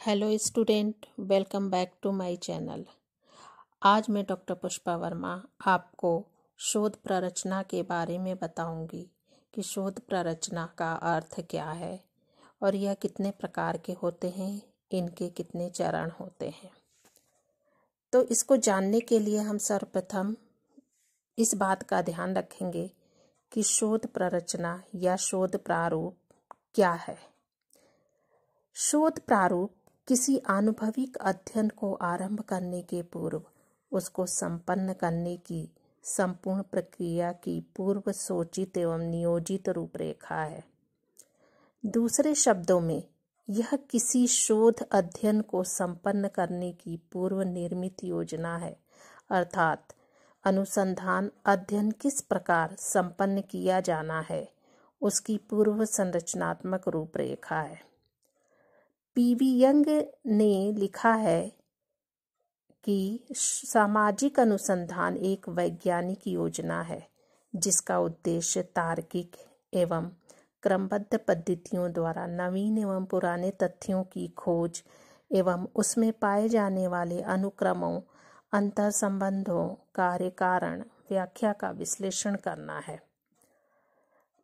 Hello student, welcome back to my channel. आज मैं doctor Pushpa Verma आपको शोध प्ररचना के बारे में बताऊंगी कि शोध प्ररचना का अर्थ क्या है और यह कितने प्रकार के होते हैं, इनके कितने चरण होते हैं। तो इसको जानने के लिए हम सर्वप्रथम इस बात का ध्यान रखेंगे कि शोध प्ररचना या शोध प्रारूप क्या है। शोध प्रारूप किसी आनुभविक अध्ययन को आरंभ करने के पूर्व उसको संपन्न करने की संपूर्ण प्रक्रिया की पूर्व सोचित एवं नियोजित रूपरेखा है। दूसरे शब्दों में, यह किसी शोध अध्ययन को संपन्न करने की पूर्व निर्मित योजना है, अर्थात अनुसंधान अध्ययन किस प्रकार संपन्न किया जाना है उसकी पूर्व संरचनात्मक रूपरेखा है। पीवी यंग ने लिखा है कि सामाजिक अनुसंधान एक वैज्ञानिक योजना है जिसका उद्देश्य तार्किक एवं क्रमबद्ध पद्धतियों द्वारा नवीन एवं पुराने तथ्यों की खोज एवं उसमें पाए जाने वाले अनुक्रमों, अंतर्संबंधों, कार्य कारण व्याख्या का विश्लेषण करना है।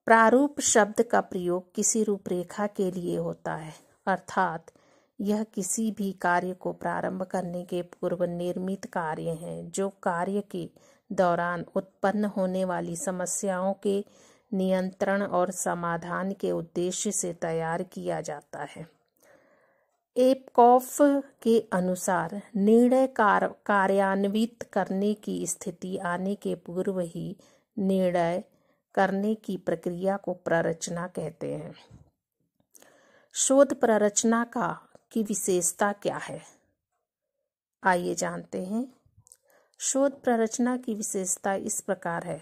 प्रारूप शब्द का प्रयोग किसी रूपरेखा के लिए होता है, अर्थात यह किसी भी कार्य को प्रारंभ करने के पूर्व निर्मित कार्य हैं जो कार्य के दौरान उत्पन्न होने वाली समस्याओं के नियंत्रण और समाधान के उद्देश्य से तैयार किया जाता है। एपकॉफ के अनुसार निर्णय कार्यान्वित करने की स्थिति आने के पूर्व ही निर्णय करने की प्रक्रिया को प्ररचना कहते हैं। शोध प्ररचना की विशेषता क्या है, आइए जानते हैं। शोध प्ररचना की विशेषता इस प्रकार है।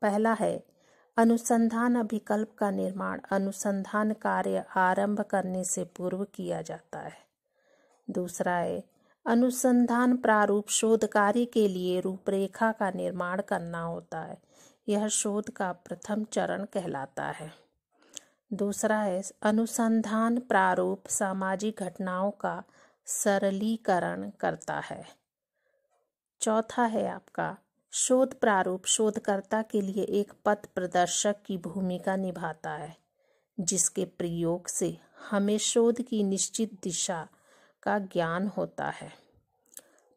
पहला है अनुसंधान अभिकल्प का निर्माण अनुसंधान कार्य आरंभ करने से पूर्व किया जाता है। दूसरा है अनुसंधान प्रारूप शोध कार्य के लिए रूपरेखा का निर्माण करना होता है। यह शोध का प्रथम चरण कहलाता है। दूसरा है अनुसंधान प्रारूप सामाजिक घटनाओं का सरलीकरण करता है। चौथा है आपका शोध प्रारूप शोधकर्ता के लिए एक पथ प्रदर्शक की भूमिका निभाता है जिसके प्रयोग से हमें शोध की निश्चित दिशा का ज्ञान होता है।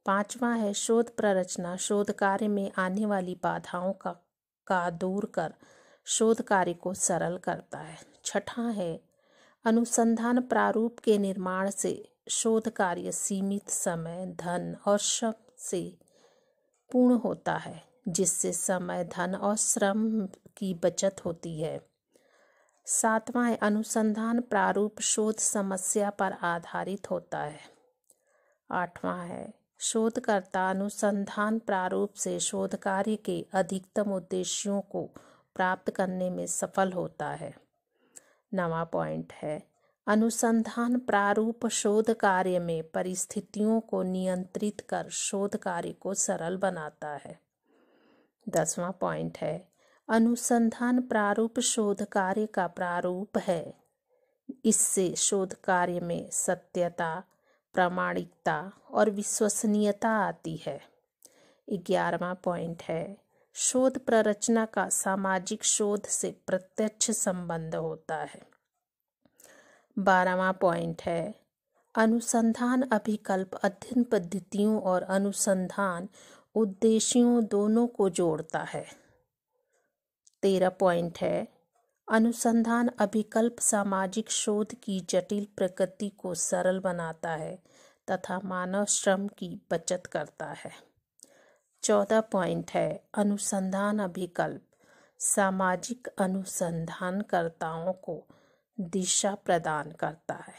पांचवा है शोध प्ररचना शोध कार्य में आने वाली बाधाओं का दूर कर शोध कार्य को सरल करता है। छठा है अनुसंधान प्रारूप के निर्माण से शोध कार्य सीमित समय, धन और श्रम से पूर्ण होता है जिससे समय, धन और श्रम की बचत होती है। सातवां है अनुसंधान प्रारूप शोध समस्या पर आधारित होता है। आठवां है शोधकर्ता अनुसंधान प्रारूप से शोध कार्य के अधिकतम उद्देश्यों को प्राप्त करने में सफल होता है। नवा पॉइंट है अनुसंधान प्रारूप शोध कार्य में परिस्थितियों को नियंत्रित कर शोध कार्य को सरल बनाता है। 10वां पॉइंट है अनुसंधान प्रारूप शोध कार्य का प्रारूप है। इससे शोध कार्य में सत्यता, प्रामाणिकता और विश्वसनीयता आती है। 11वां पॉइंट है शोध प्ररचना का सामाजिक शोध से प्रत्यक्ष संबंध होता है। 12वां पॉइंट है अनुसंधान अभिकल्प अध्ययन पद्धतियों और अनुसंधान उद्देश्यों दोनों को जोड़ता है। 13 पॉइंट है अनुसंधान अभिकल्प सामाजिक शोध की जटिल प्रकृति को सरल बनाता है तथा मानव श्रम की बचत करता है। 14 पॉइंट है अनुसंधान अभिकल्प सामाजिक अनुसंधानकर्ताओं को दिशा प्रदान करता है।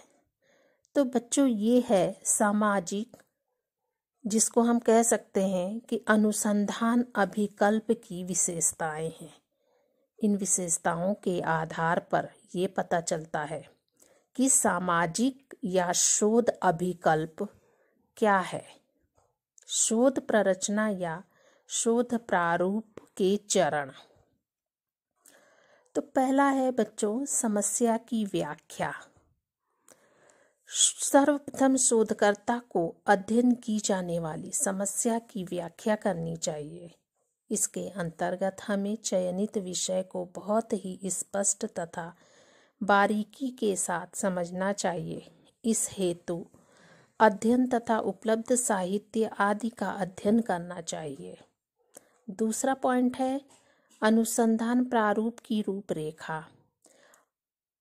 तो बच्चों, ये है सामाजिक, जिसको हम कह सकते हैं कि अनुसंधान अभिकल्प की विशेषताएं हैं। इन विशेषताओं के आधार पर ये पता चलता है कि सामाजिक या शोध अभिकल्प क्या है। शोध प्ररचना या शोध प्रारूप के चरण। तो पहला है बच्चों समस्या की व्याख्या। सर्वप्रथम शोधकर्ता को अध्ययन की जाने वाली समस्या की व्याख्या करनी चाहिए। इसके अंतर्गत हमें चयनित विषय को बहुत ही स्पष्ट तथा बारीकी के साथ समझना चाहिए। इस हेतु अध्ययन तथा उपलब्ध साहित्य आदि का अध्ययन करना चाहिए। दूसरा पॉइंट है अनुसंधान प्रारूप की रूपरेखा।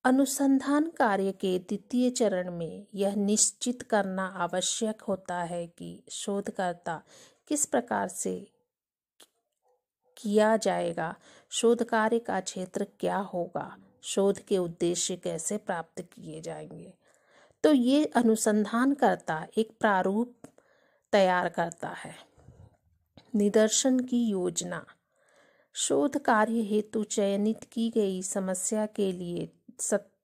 अनुसंधान कार्य के द्वितीय चरण में यह निश्चित करना आवश्यक होता है कि शोधकर्ता किस प्रकार से किया जाएगा, शोध कार्य का क्षेत्र क्या होगा, शोध के उद्देश्य कैसे प्राप्त किए जाएंगे। तो ये अनुसंधानकर्ता एक प्रारूप तैयार करता है। निदर्शन की योजना। शोध कार्य हेतु चयनित की गई समस्या के लिए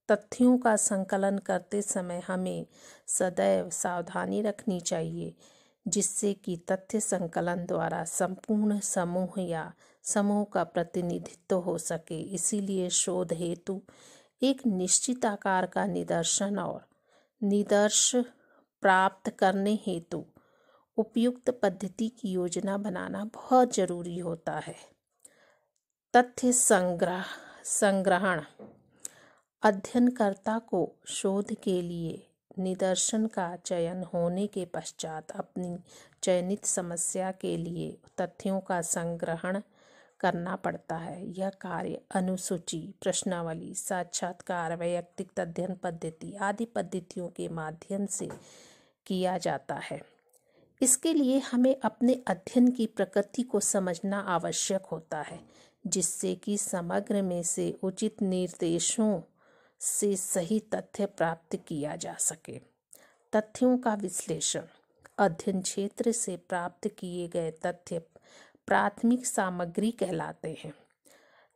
तथ्यों का संकलन करते समय हमें सदैव सावधानी रखनी चाहिए, जिससे कि तथ्य संकलन द्वारा संपूर्ण समूह या समूह का प्रतिनिधित्व हो सके। इसीलिए शोध हेतु एक निश्चित आकार का निदर्शन और निष्कर्ष प्राप्त करने हेतु उपयुक्त पद्धति की योजना बनाना बहुत जरूरी होता है। तथ्य संग्रहण। अध्ययनकर्ता को शोध के लिए निदर्शन का चयन होने के पश्चात अपनी चयनित समस्या के लिए तथ्यों का संग्रहण करना पड़ता है। यह कार्य अनुसूची, प्रश्नावली, साक्षात्कार, वैयक्तिक अध्ययन पद्धति आदि पद्धतियों के माध्यम से किया जाता है। इसके लिए हमें अपने अध्ययन की प्रकृति को समझना आवश्यक होता है, जिससे कि समग्र में से उचित निर्देशों से सही तथ्य प्राप्त किया जा सके। तथ्यों का विश्लेषण। अध्ययन क्षेत्र से प्राप्त किए गए तथ्य प्राथमिक सामग्री कहलाते हैं।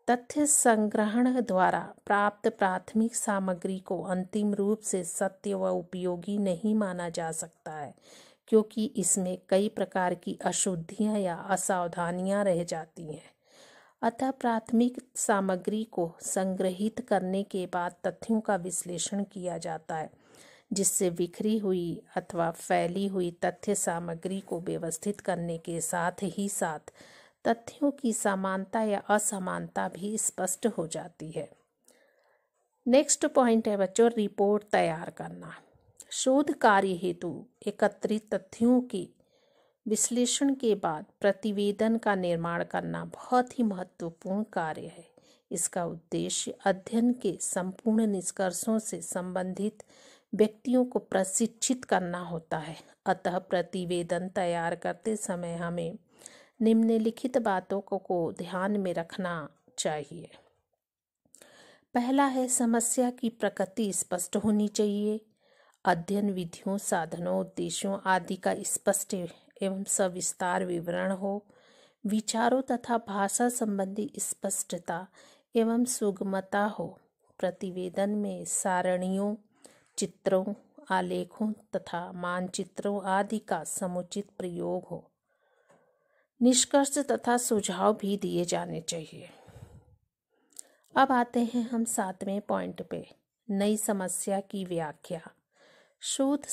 तथ्य संग्रहण द्वारा प्राप्त प्राथमिक सामग्री को अंतिम रूप से सत्य व उपयोगी नहीं माना जा सकता है, क्योंकि इसमें कई प्रकार की अशुद्धियां या असावधानियां रह जाती हैं। अतः प्राथमिक सामग्री को संग्रहित करने के बाद तथ्यों का विश्लेषण किया जाता है, जिससे बिखरी हुई अथवा फैली हुई तथ्य सामग्री को व्यवस्थित करने के साथ ही साथ तथ्यों की समानता या असमानता भी स्पष्ट हो जाती है। नेक्स्ट पॉइंट है बच्चों, रिपोर्ट तैयार करना। शोध कार्य हेतु एकत्रित तथ्यों के विश्लेषण के बाद प्रतिवेदन का निर्माण करना बहुत ही महत्वपूर्ण कार्य है। इसका उद्देश्य अध्ययन के संपूर्ण निष्कर्षों से संबंधित व्यक्तियों को प्रशिक्षित करना होता है। अतः प्रतिवेदन तैयार करते समय हमें निम्नलिखित बातों को ध्यान में रखना चाहिए। पहला है, समस्या की प्रकृति स्पष्ट होनी चाहिए। अध्ययन विधियों, साधनों, उद्देश्यों आदि का स्पष्ट एवं सविस्तार विवरण हो। विचारों तथा भाषा संबंधी स्पष्टता एवं सुगमता हो। प्रतिवेदन में सारणियों, चित्रों, आलेखों तथा मानचित्रों आदि का समुचित प्रयोग हो। निष्कर्ष तथा सुझाव भी दिए जाने चाहिए। अब आते हैं हम 7वें पॉइंट पे, नई समस्या की व्याख्या। शोध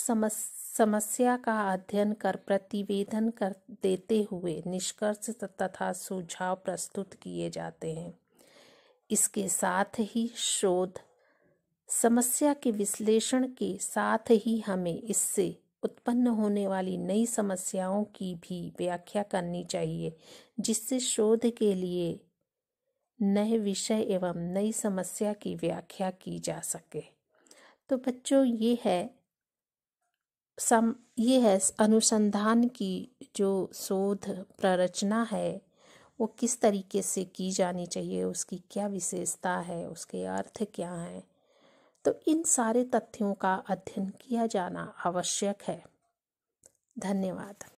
समस्या का अध्ययन कर प्रतिवेदन कर देते हुए निष्कर्ष तथा सुझाव प्रस्तुत किए जाते हैं। इसके साथ ही शोध समस्या के विश्लेषण के साथ ही हमें इससे उत्पन्न होने वाली नई समस्याओं की भी व्याख्या करनी चाहिए, जिससे शोध के लिए नए विषय एवं नई समस्या की व्याख्या की जा सके। तो बच्चों ये है अनुसंधान की जो शोध प्ररचना है वो किस तरीके से की जानी चाहिए, उसकी क्या विशेषता है, उसके अर्थ क्या हैं। तो इन सारे तथ्यों का अध्ययन किया जाना आवश्यक है। धन्यवाद।